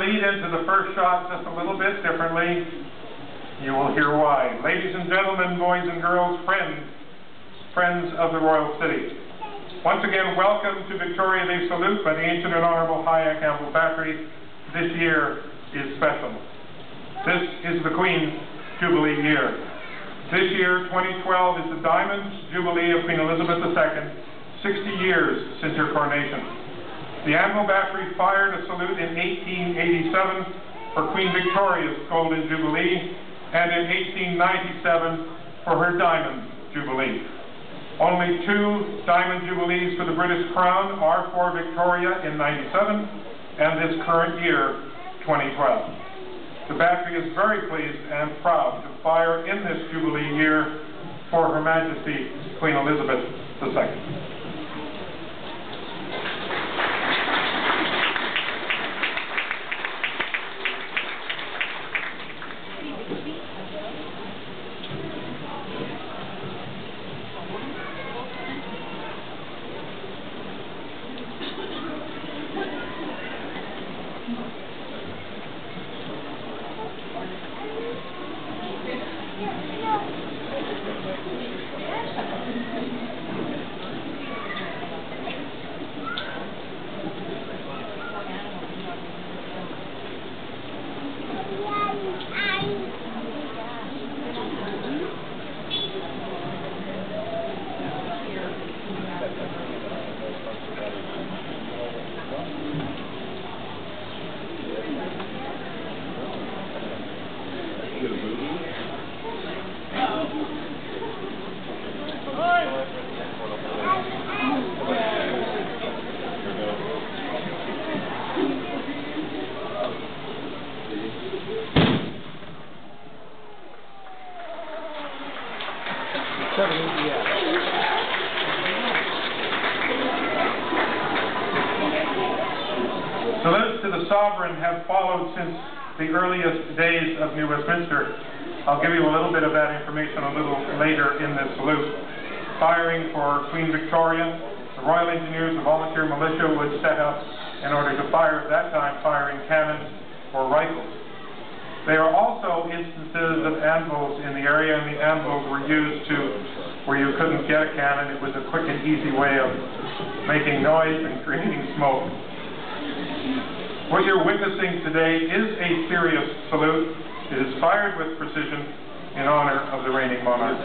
lead into the first shot just a little bit differently. You will hear why. Ladies and gentlemen, boys and girls, friends of the Royal City. Once again, welcome to Victoria Day Salute by the Ancient and Honourable Hyack Anvil Battery. This year is special. This is the Queen's Jubilee year. This year, 2012, is the Diamond Jubilee of Queen Elizabeth II, 60 years since her coronation. The Anvil Battery fired a salute in 1887 for Queen Victoria's Golden Jubilee and in 1897 for her Diamond Jubilee. Only 2 Diamond Jubilees for the British Crown are for Victoria in 97 and this current year, 2012. The Battery is very pleased and proud to fire in this Jubilee year for Her Majesty Queen Elizabeth II. Salutes to the Sovereign have followed since the earliest days of New Westminster. I'll give you a little bit of that information a little later in this salute. Firing for Queen Victoria, the Royal Engineers and Volunteer Militia would set up in order to fire, at that time, firing cannons or rifles. There are also instances of anvils in the area, and the anvils were used to, where you couldn't get a cannon, it was a quick and easy way of making noise and creating smoke. What you're witnessing today is a serious salute. It is fired with precision in honor of the reigning monarch.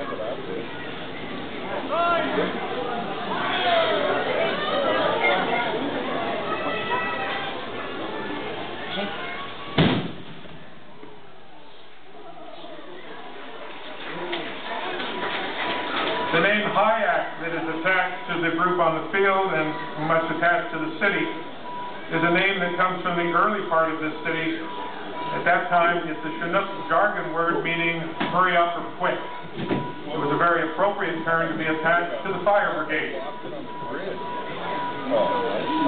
The name Hyack that is attached to the group on the field and much attached to the city is a name that comes from the early part of this city. At that time, it's a Chinook Jargon word meaning hurry up or quit. It was a very appropriate term to be attached to the fire brigade.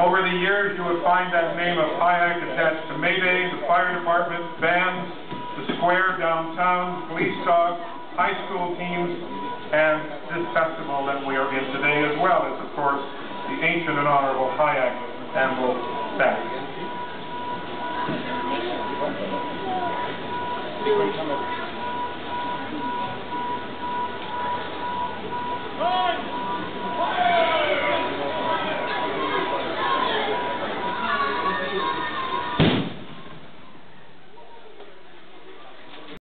Over the years, you would find that name of Hyack attached to Mayday, the fire department, bands, the square downtown, police dogs, high school teams, and this festival that we are in today, as well as, of course, the Ancient and Honourable Hyack Anvil Battery.